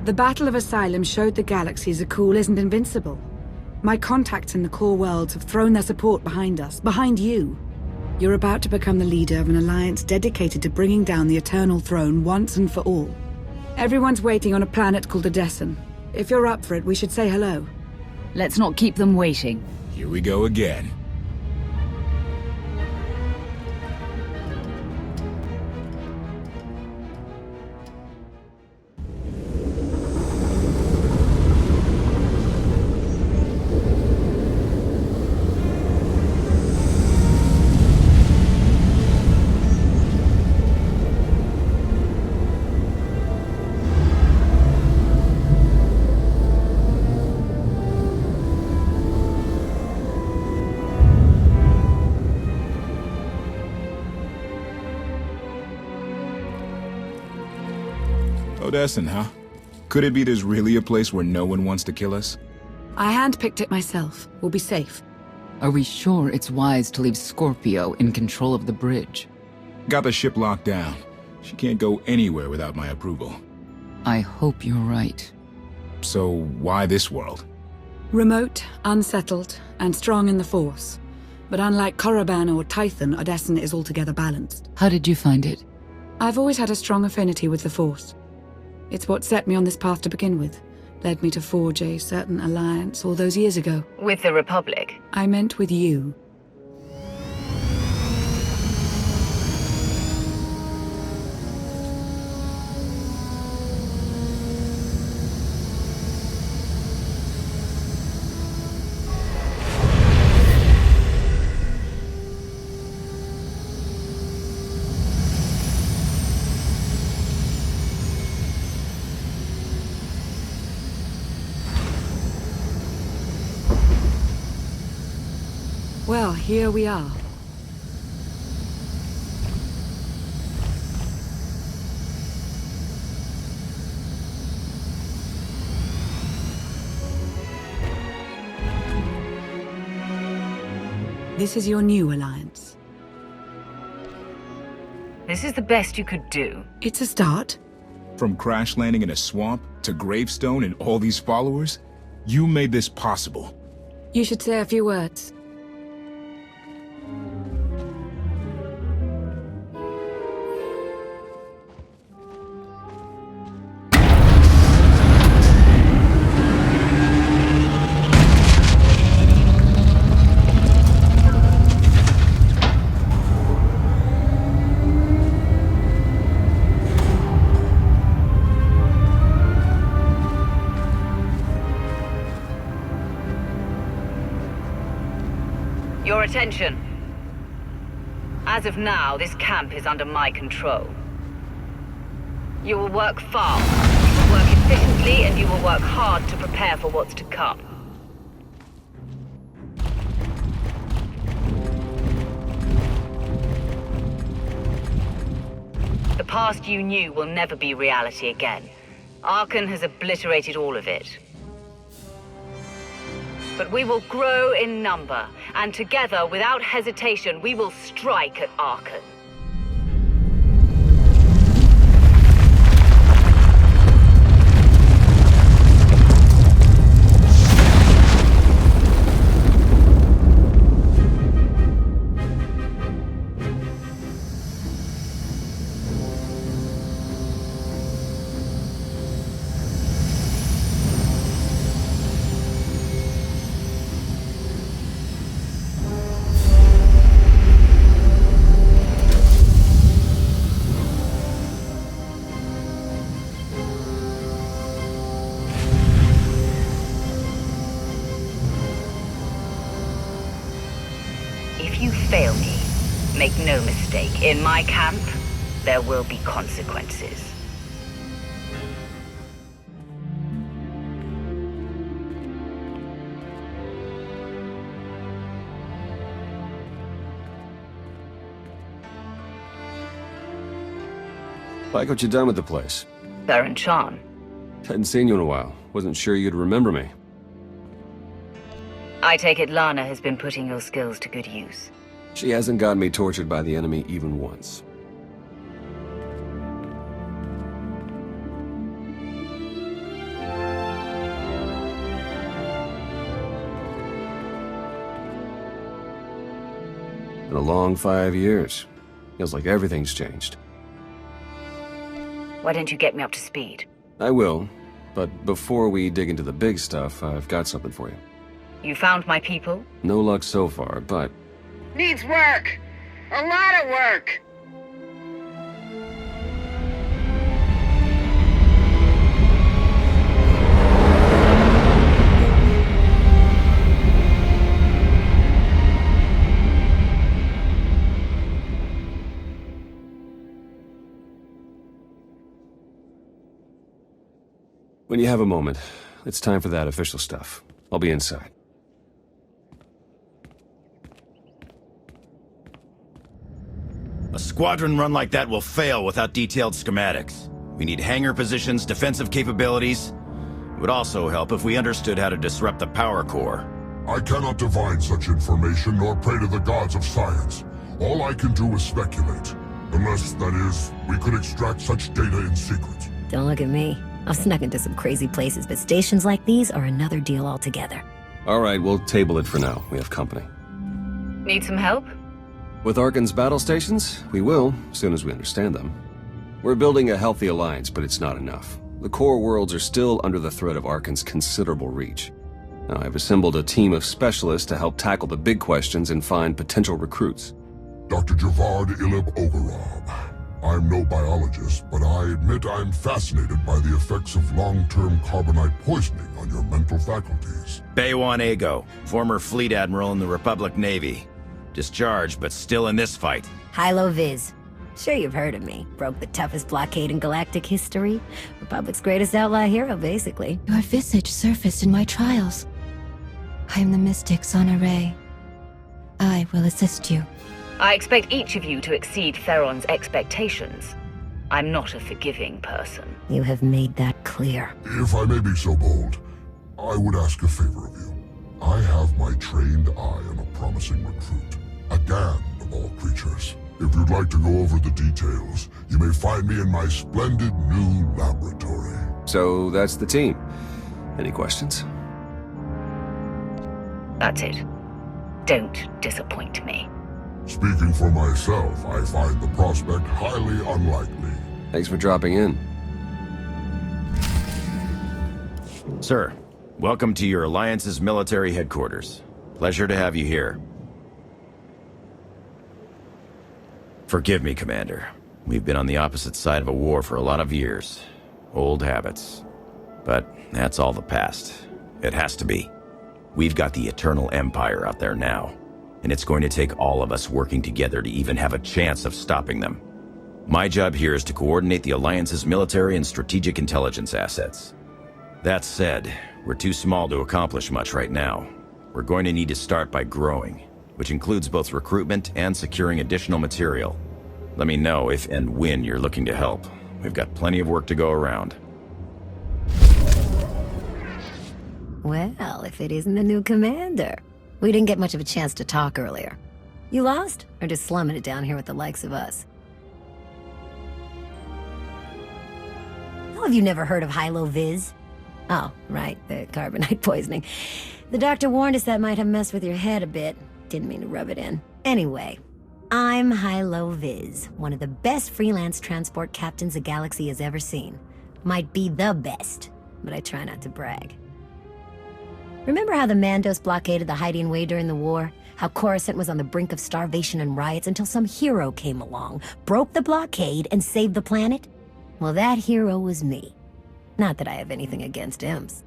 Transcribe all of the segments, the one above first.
The Battle of Asylum showed the galaxy Zakul isn't invincible. My contacts in the core worlds have thrown their support behind us, behind you. You're about to become the leader of an alliance dedicated to bringing down the Eternal Throne once and for all. Everyone's waiting on a planet called Odessen. If you're up for it, we should say hello. Let's not keep them waiting. Here we go again. Odessen, huh? Could it be there's really a place where no one wants to kill us? I handpicked it myself. We'll be safe. Are we sure it's wise to leave Scorpio in control of the bridge? Got the ship locked down. She can't go anywhere without my approval. I hope you're right. So why this world? Remote, unsettled, and strong in the Force. But unlike Korriban or Tython, Odessen is altogether balanced. How did you find it? I've always had a strong affinity with the Force. It's what set me on this path to begin with. Led me to forge a certain alliance all those years ago. With the Republic? I meant with you. Well, here we are. This is your new alliance. This is the best you could do. It's a start. From crash landing in a swamp to gravestone and all these followers, you made this possible. You should say a few words. Your attention. As of now, this camp is under my control. You will work fast, you will work efficiently, and you will work hard to prepare for what's to come. The past you knew will never be reality again. Archon has obliterated all of it. But we will grow in number, and together, without hesitation, we will strike at Archon. If you fail me, make no mistake, in my camp, there will be consequences. Like what you done with the place. Baron Chan. Hadn't seen you in a while. Wasn't sure you'd remember me. I take it Lana has been putting your skills to good use. She hasn't gotten me tortured by the enemy even once. Been a long 5 years. Feels like everything's changed. Why don't you get me up to speed? I will, but before we dig into the big stuff, I've got something for you. You found my people? No luck so far, but... Needs work! A lot of work! When you have a moment, it's time for that official stuff. I'll be inside. A squadron run like that will fail without detailed schematics. We need hangar positions, defensive capabilities. It would also help if we understood how to disrupt the power core. I cannot divine such information nor pray to the gods of science. All I can do is speculate. Unless, that is, we could extract such data in secret. Don't look at me. I've snuck into some crazy places, but stations like these are another deal altogether. All right, we'll table it for now. We have company. Need some help? With Arkan's battle stations, we will, as soon as we understand them. We're building a healthy alliance, but it's not enough. The core worlds are still under the threat of Arkan's considerable reach. Now, I've assembled a team of specialists to help tackle the big questions and find potential recruits. Dr. Javad Ilib Ogorab. I'm no biologist, but I admit I'm fascinated by the effects of long-term carbonite poisoning on your mental faculties. Baywan Ego, former fleet admiral in the Republic Navy. Discharged, but still in this fight. Hilo Viz. Sure you've heard of me. Broke the toughest blockade in galactic history. Republic's greatest outlaw hero, basically. Your visage surfaced in my trials. I am the mystic Sonaray. I will assist you. I expect each of you to exceed Theron's expectations. I'm not a forgiving person. You have made that clear. If I may be so bold, I would ask a favor of you. I have my trained eye on a promising recruit. A Gand of all creatures. If you'd like to go over the details, you may find me in my splendid new laboratory. So that's the team. Any questions? That's it. Don't disappoint me. Speaking for myself, I find the prospect highly unlikely. Thanks for dropping in. Sir, welcome to your Alliance's military headquarters. Pleasure to have you here. Forgive me, Commander. We've been on the opposite side of a war for a lot of years. Old habits. But that's all the past. It has to be. We've got the Eternal Empire out there now. And it's going to take all of us working together to even have a chance of stopping them. My job here is to coordinate the Alliance's military and strategic intelligence assets. That said, we're too small to accomplish much right now. We're going to need to start by growing, which includes both recruitment and securing additional material. Let me know if and when you're looking to help. We've got plenty of work to go around. Well, if it isn't the new commander. We didn't get much of a chance to talk earlier. You lost? Or just slumming it down here with the likes of us? How have you never heard of Hilo Viz? Oh, right, the carbonite poisoning. The doctor warned us that might have messed with your head a bit. Didn't mean to rub it in. Anyway, I'm Hilo Viz, one of the best freelance transport captains the galaxy has ever seen. Might be the best, but I try not to brag. Remember how the Mandos blockaded the Hydian Way during the war? How Coruscant was on the brink of starvation and riots until some hero came along, broke the blockade, and saved the planet? Well, that hero was me. Not that I have anything against imps.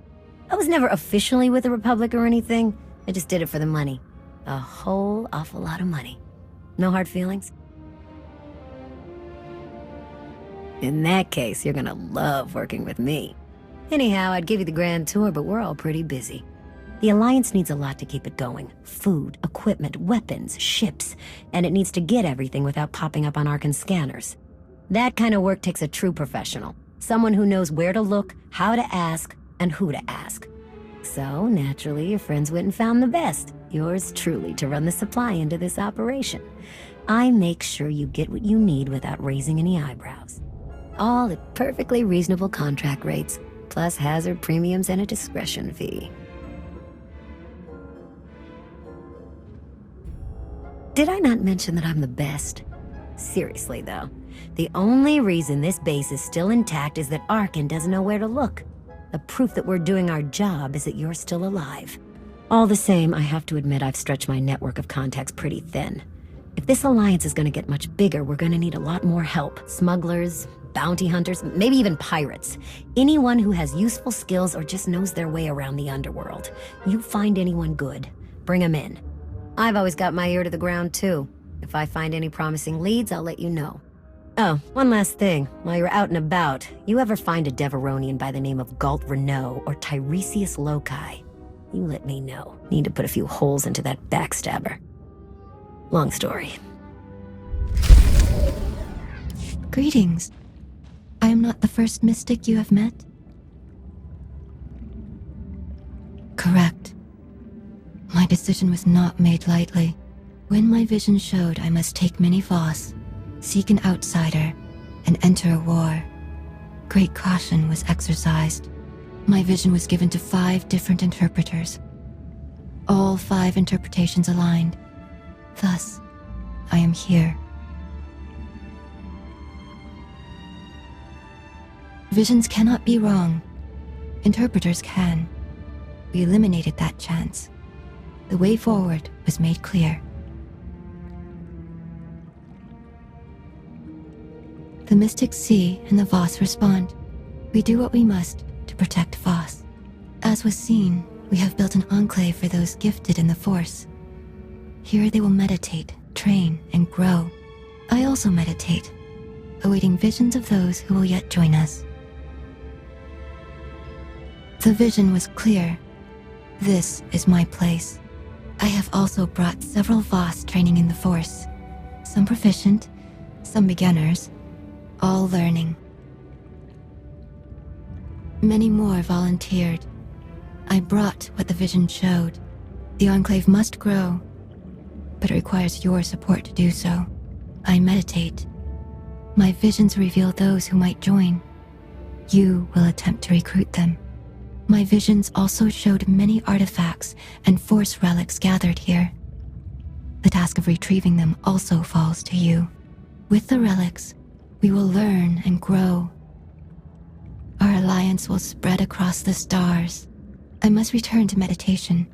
I was never officially with the Republic or anything. I just did it for the money. A whole awful lot of money. No hard feelings? In that case, you're gonna love working with me. Anyhow, I'd give you the grand tour, but we're all pretty busy. The Alliance needs a lot to keep it going. Food, equipment, weapons, ships. And it needs to get everything without popping up on Arkan scanners. That kind of work takes a true professional. Someone who knows where to look, how to ask, and who to ask. So, naturally, your friends went and found the best. Yours truly to run the supply into this operation. I make sure you get what you need without raising any eyebrows. All at perfectly reasonable contract rates, plus hazard premiums and a discretion fee. Did I not mention that I'm the best? Seriously, though, the only reason this base is still intact is that Arkin doesn't know where to look. The proof that we're doing our job is that you're still alive. All the same, I have to admit I've stretched my network of contacts pretty thin. If this alliance is gonna get much bigger, we're gonna need a lot more help. Smugglers, bounty hunters, maybe even pirates. Anyone who has useful skills or just knows their way around the underworld. You find anyone good, bring them in. I've always got my ear to the ground, too. If I find any promising leads, I'll let you know. Oh, one last thing. While you're out and about, you ever find a Deveronian by the name of Galt Renault or Tiresias Loci? You let me know. Need to put a few holes into that backstabber. Long story. Greetings. I am not the first mystic you have met? Correct. My decision was not made lightly. When my vision showed I must take many Voss, seek an outsider, and enter a war, great caution was exercised. My vision was given to 5 different interpreters. All 5 interpretations aligned. Thus, I am here. Visions cannot be wrong. Interpreters can. We eliminated that chance. The way forward was made clear. The mystics see and the Voss respond. We do what we must to protect Voss. As was seen, we have built an enclave for those gifted in the Force. Here they will meditate, train, and grow. I also meditate, awaiting visions of those who will yet join us. The vision was clear. This is my place. I have also brought several Voss training in the Force. Some proficient, some beginners, all learning. Many more volunteered. I brought what the vision showed. The Enclave must grow, but it requires your support to do so. I meditate. My visions reveal those who might join. You will attempt to recruit them. My visions also showed many artifacts and Force relics gathered here. The task of retrieving them also falls to you. With the relics, we will learn and grow. Our alliance will spread across the stars. I must return to meditation.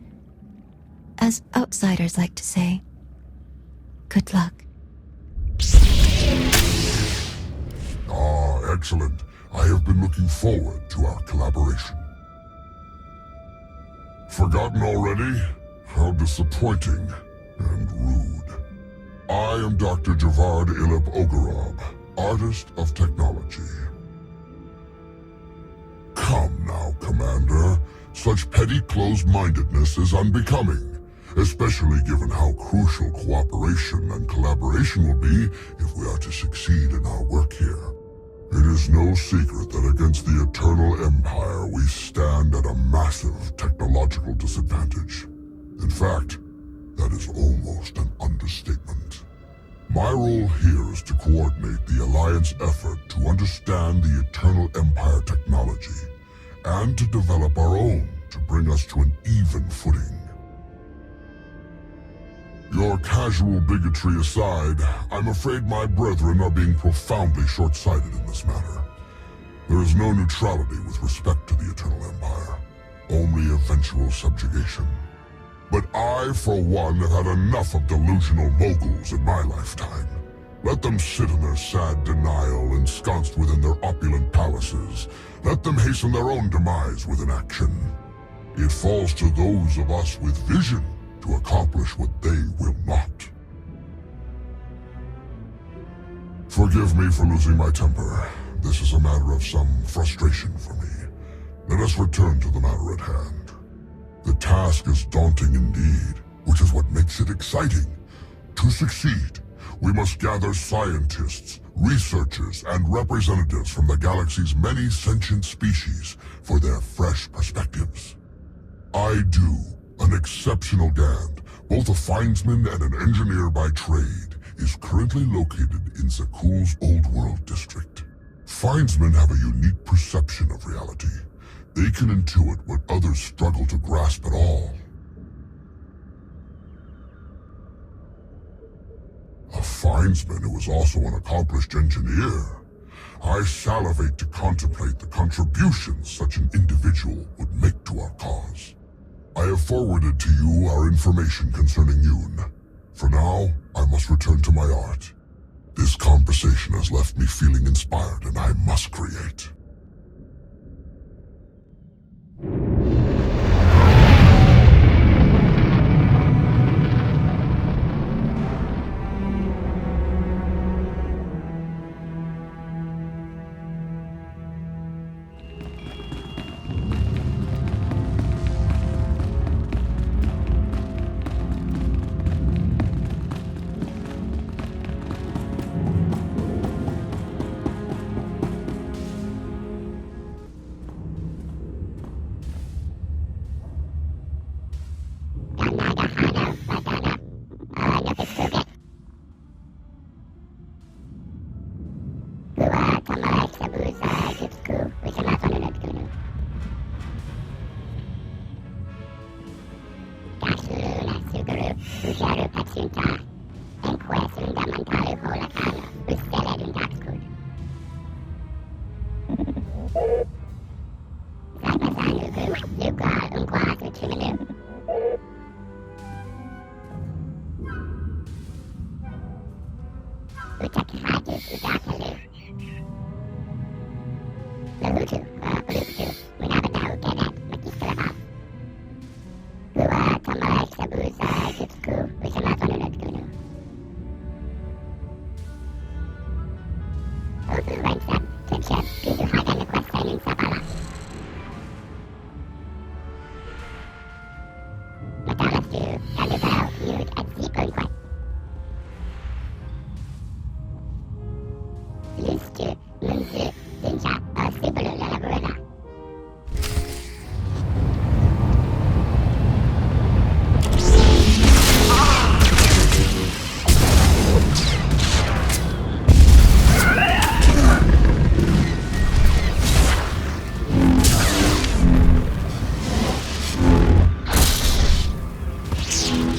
As outsiders like to say, good luck. Ah, excellent. I have been looking forward to our collaboration. Forgotten already? How disappointing and rude. I am Dr. Javad Ilip Ogorob, Artist of Technology. Come now, Commander. Such petty closed-mindedness is unbecoming, especially given how crucial cooperation and collaboration will be if we are to succeed in our work here. It is no secret that against the Eternal Empire we stand at a massive technological disadvantage. In fact, that is almost an understatement. My role here is to coordinate the Alliance effort to understand the Eternal Empire technology, and to develop our own to bring us to an even footing. Your casual bigotry aside, I'm afraid my brethren are being profoundly short-sighted in this matter. There is no neutrality with respect to the Eternal Empire, only eventual subjugation. But I, for one, have had enough of delusional moguls in my lifetime. Let them sit in their sad denial, ensconced within their opulent palaces. Let them hasten their own demise with inaction. It falls to those of us with vision to accomplish what they will not. Forgive me for losing my temper. This is a matter of some frustration for me. Let us return to the matter at hand. The task is daunting indeed, which is what makes it exciting. To succeed, we must gather scientists, researchers, and representatives from the galaxy's many sentient species for their fresh perspectives. I do. An exceptional Gand, both a findsman and an engineer by trade, is currently located in Zakuul's Old World district. Findsmen have a unique perception of reality. They can intuit what others struggle to grasp at all. refinesman who is also an accomplished engineer. I salivate to contemplate the contributions such an individual would make to our cause. I have forwarded to you our information concerning Yoon. For now, I must return to my art. This conversation has left me feeling inspired, and I must create.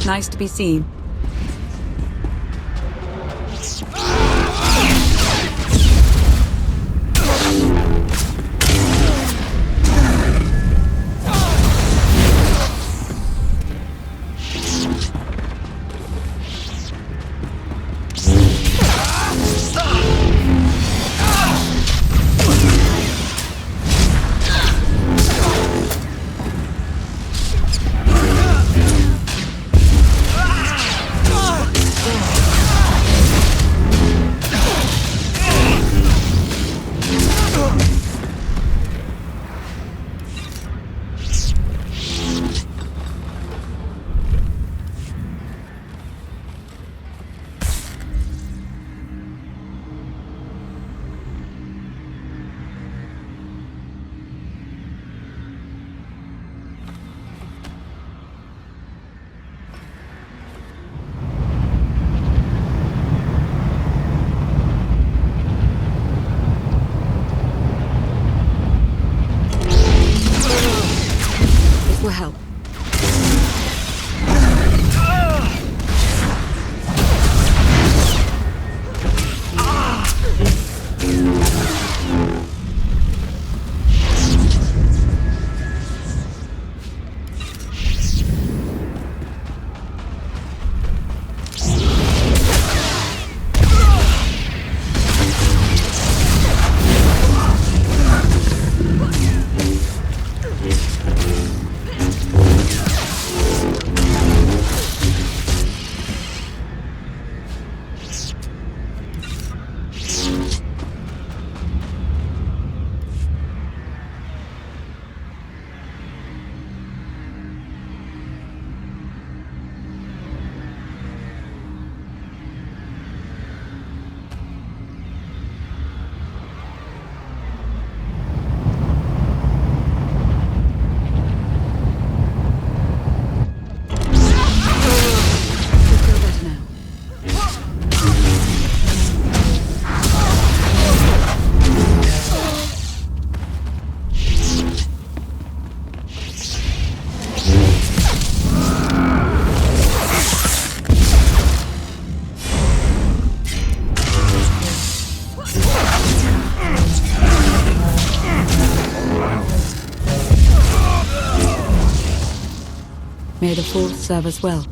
Nice to be seen. Will help. May the Force serve us well.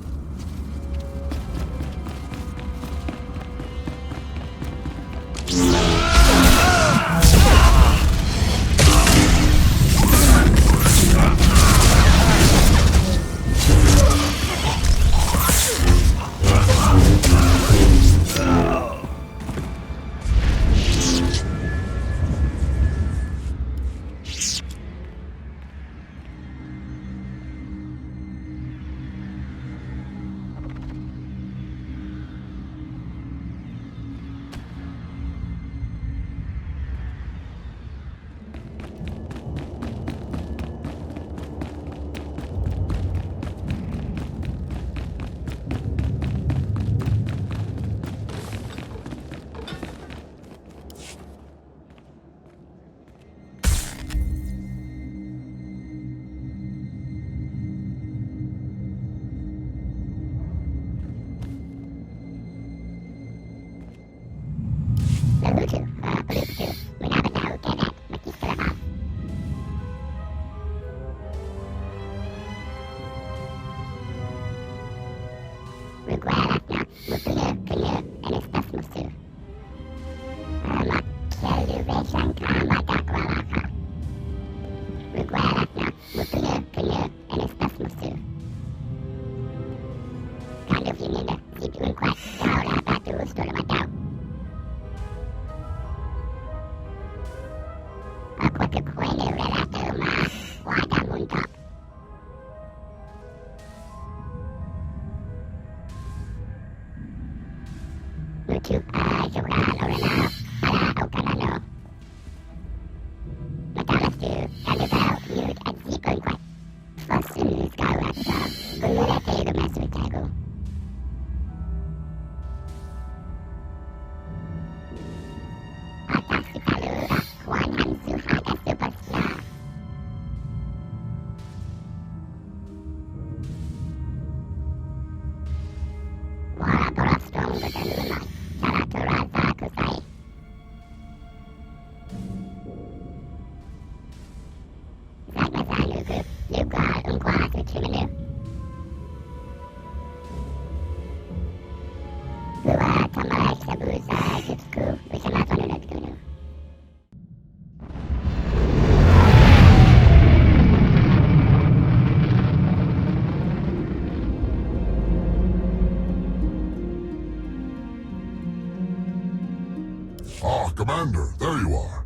Commander, there you are.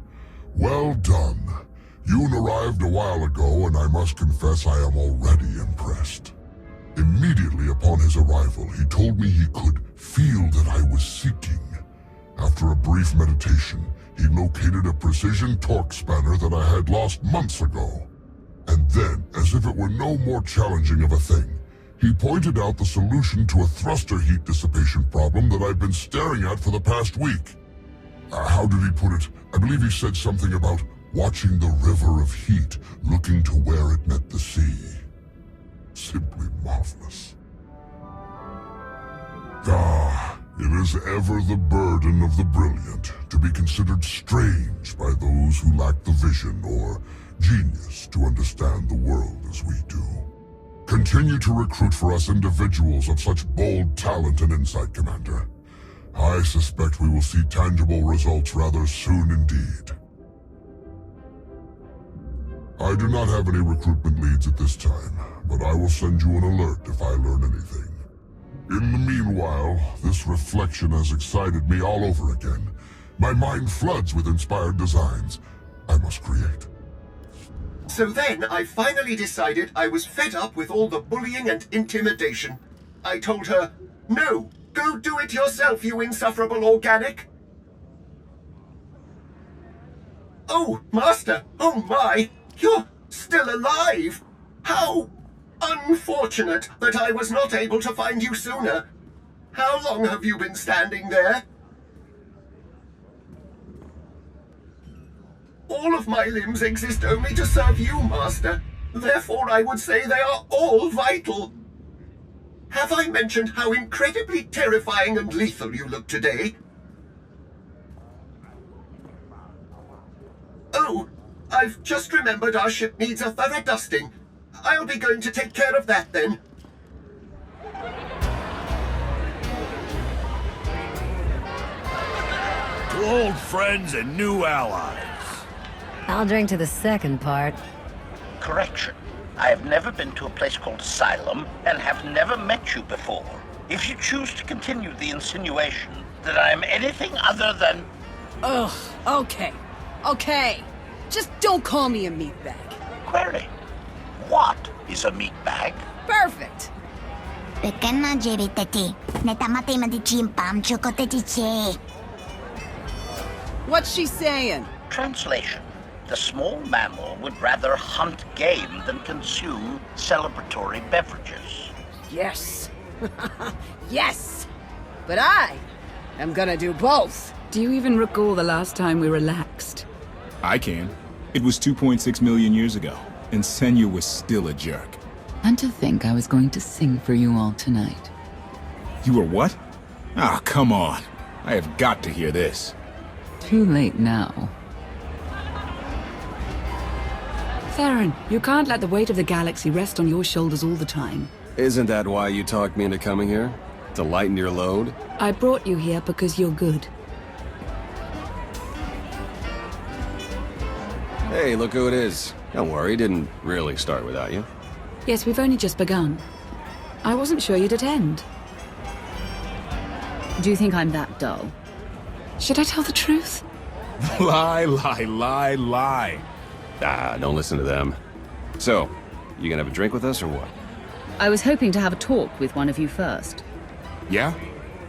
Well done. Yoon arrived a while ago, and I must confess I am already impressed. Immediately upon his arrival, he told me he could feel that I was seeking. After a brief meditation, he located a precision torque spanner that I had lost months ago. And then, as if it were no more challenging of a thing, he pointed out the solution to a thruster heat dissipation problem that I've been staring at for the past week. How did he put it? I believe he said something about watching the river of heat, looking to where it met the sea. Simply marvelous. It is ever the burden of the brilliant to be considered strange by those who lack the vision or genius to understand the world as we do. Continue to recruit for us individuals of such bold talent and insight, Commander. I suspect we will see tangible results rather soon indeed. I do not have any recruitment leads at this time, but I will send you an alert if I learn anything. In the meanwhile, this reflection has excited me all over again. My mind floods with inspired designs I must create. So then, I finally decided I was fed up with all the bullying and intimidation. I told her, "No, go do it yourself, you insufferable organic." "Oh, Master! Oh my! You're still alive! How unfortunate that I was not able to find you sooner. How long have you been standing there?" "All of my limbs exist only to serve you, Master. Therefore, I would say they are all vital. Have I mentioned how incredibly terrifying and lethal you look today?" "Oh, I've just remembered our ship needs a thorough dusting. I'll be going to take care of that then. to old friends and new allies. I'll drink to the second part. Correction. I have never been to a place called Asylum and have never met you before. If you choose to continue the insinuation that I am anything other than... Ugh, okay. Okay. Just don't call me a meatbag. Query. What is a meatbag? Perfect. What's she saying? Translation. The small mammal would rather hunt game than consume celebratory beverages. Yes. Yes. But I am gonna do both. Do you even recall the last time we relaxed? I can. It was 2.6 million years ago, and Senya was still a jerk. And to think I was going to sing for you all tonight. You were what? Ah, come on. I have got to hear this. Too late now. Theron, you can't let the weight of the galaxy rest on your shoulders all the time. Isn't that why you talked me into coming here? To lighten your load? I brought you here because you're good. Hey, look who it is. Don't worry, didn't really start without you. Yes, we've only just begun. I wasn't sure you'd attend. Do you think I'm that dull? Should I tell the truth? Lie, lie, lie, lie. Ah, don't listen to them. So, you gonna have a drink with us or what? I was hoping to have a talk with one of you first. Yeah?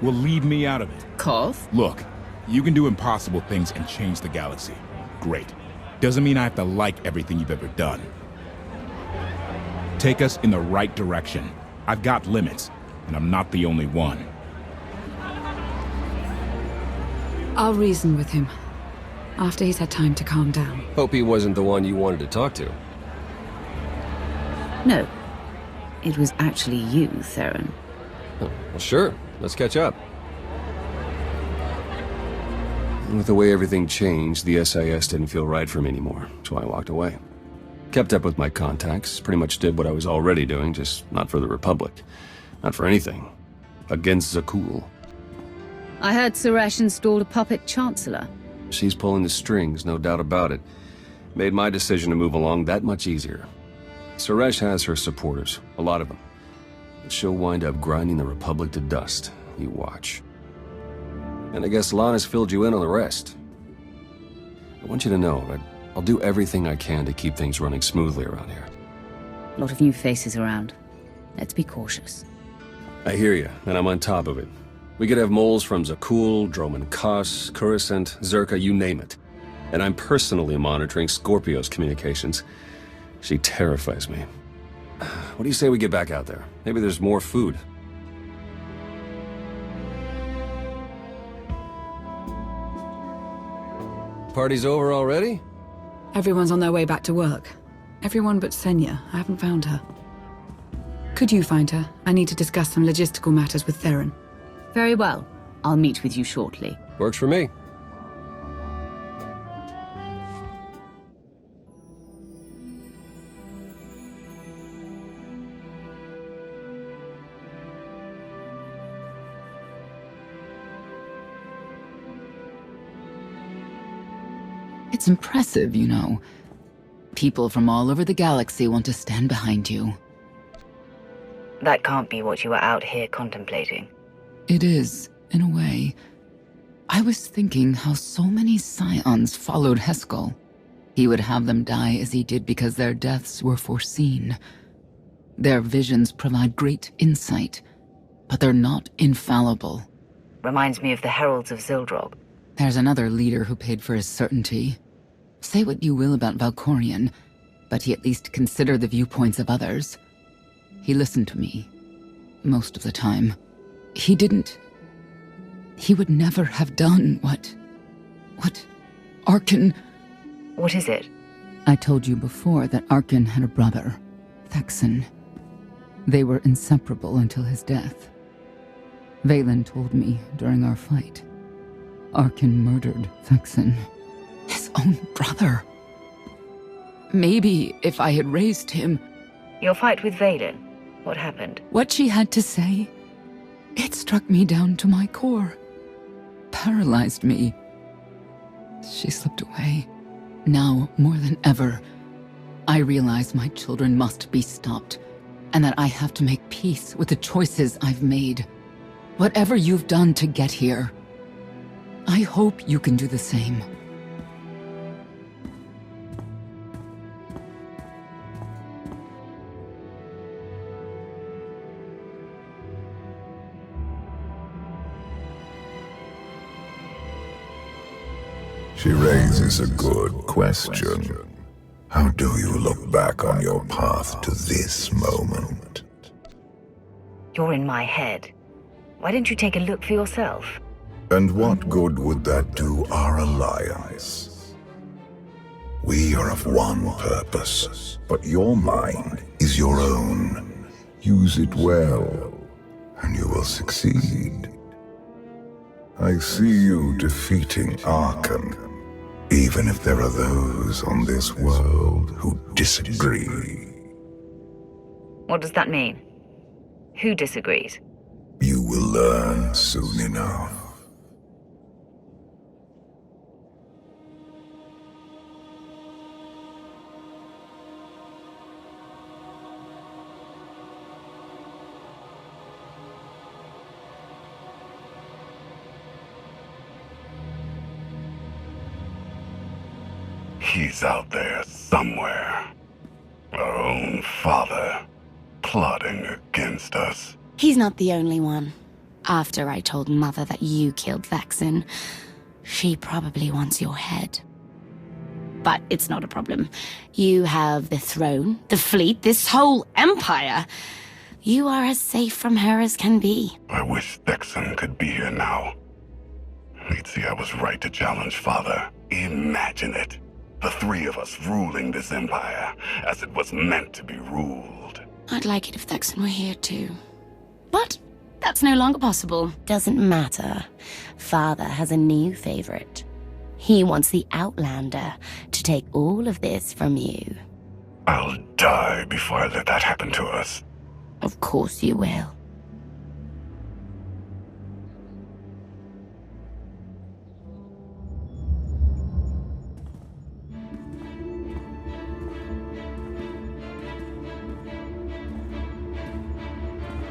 Well, leave me out of it. Koth? Look, you can do impossible things and change the galaxy. Great. Doesn't mean I have to like everything you've ever done. Take us in the right direction. I've got limits, and I'm not the only one. I'll reason with him. After he's had time to calm down. Hope he wasn't the one you wanted to talk to. No. It was actually you, Theron. Oh, well, sure. Let's catch up. With the way everything changed, the SIS didn't feel right for me anymore, so I walked away. Kept up with my contacts, pretty much did what I was already doing, just not for the Republic. Not for anything. Against Zakul. I heard Suresh installed a puppet chancellor. She's pulling the strings, no doubt about it. Made my decision to move along that much easier. Suresh has her supporters, a lot of them. But she'll wind up grinding the Republic to dust. You watch. And I guess Lana's filled you in on the rest. I want you to know that I'll do everything I can to keep things running smoothly around here. A lot of new faces around. Let's be cautious. I hear you, and I'm on top of it. We could have moles from Zakul, Droman Kos, Coruscant, Zerka, you name it. And I'm personally monitoring Scorpio's communications. She terrifies me. What do you say we get back out there? Maybe there's more food. Party's over already? Everyone's on their way back to work. Everyone but Senya. I haven't found her. Could you find her? I need to discuss some logistical matters with Theron. Very well. I'll meet with you shortly. Works for me. It's impressive, you know. People from all over the galaxy want to stand behind you. That can't be what you were out here contemplating. It is, in a way. I was thinking how so many Scions followed Heskel. He would have them die as he did because their deaths were foreseen. Their visions provide great insight, but they're not infallible. Reminds me of the Heralds of Zildrog. There's another leader who paid for his certainty. Say what you will about Valkorion, but he at least considered the viewpoints of others. He listened to me. Most of the time. He didn't. He would never have done what Arkin... What is it? I told you before that Arkin had a brother, Thexan. They were inseparable until his death. Valen told me during our fight. Arkin murdered Thexan. His own brother. Maybe if I had raised him... Your fight with Valen? What happened? What she had to say, it struck me down to my core. Paralyzed me. She slipped away. Now, more than ever, I realize my children must be stopped, and that I have to make peace with the choices I've made. Whatever you've done to get here, I hope you can do the same. She raises a good question. How do you look back on your path to this moment? You're in my head. Why don't you take a look for yourself? And what good would that do our alliance? We are of one purpose, but your mind is your own. Use it well, and you will succeed. I see you defeating Archon, even if there are those on this world who disagree. What does that mean? Who disagrees? You will learn soon enough. He's out there somewhere. Our own father, plotting against us. He's not the only one. After I told Mother that you killed Vexen, she probably wants your head. But it's not a problem. You have the throne, the fleet, this whole empire. You are as safe from her as can be. I wish Vexen could be here now. He'd see I was right to challenge Father. Imagine it. The three of us ruling this empire as it was meant to be ruled. I'd like it if Vexen were here too. But that's no longer possible. Doesn't matter. Father has a new favorite. He wants the Outlander to take all of this from you. I'll die before I let that happen to us. Of course you will.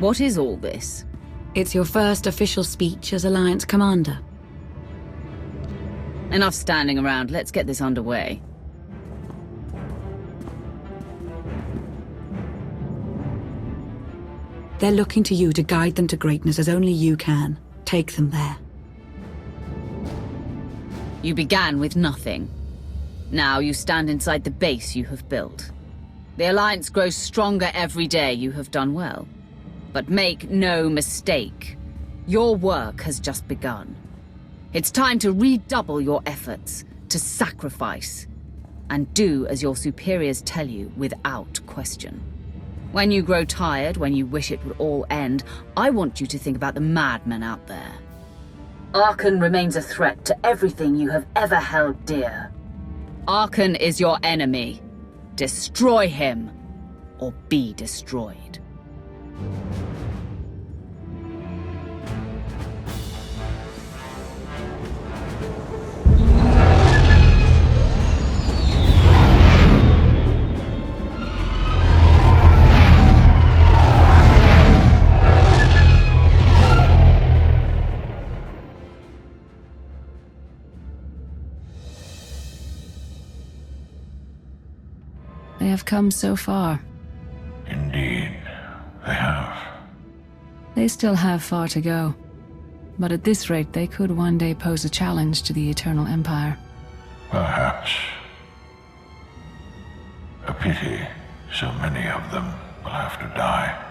What is all this? It's your first official speech as Alliance Commander. Enough standing around, let's get this underway. They're looking to you to guide them to greatness as only you can. Take them there. You began with nothing. Now you stand inside the base you have built. The Alliance grows stronger every day. You have done well. But make no mistake, your work has just begun. It's time to redouble your efforts, to sacrifice, and do as your superiors tell you without question. When you grow tired, when you wish it would all end, I want you to think about the madmen out there. Archon remains a threat to everything you have ever held dear. Archon is your enemy. Destroy him, or be destroyed. They have come so far. Indeed, they have. They still have far to go. But at this rate, they could one day pose a challenge to the Eternal Empire. Perhaps. A pity so many of them will have to die.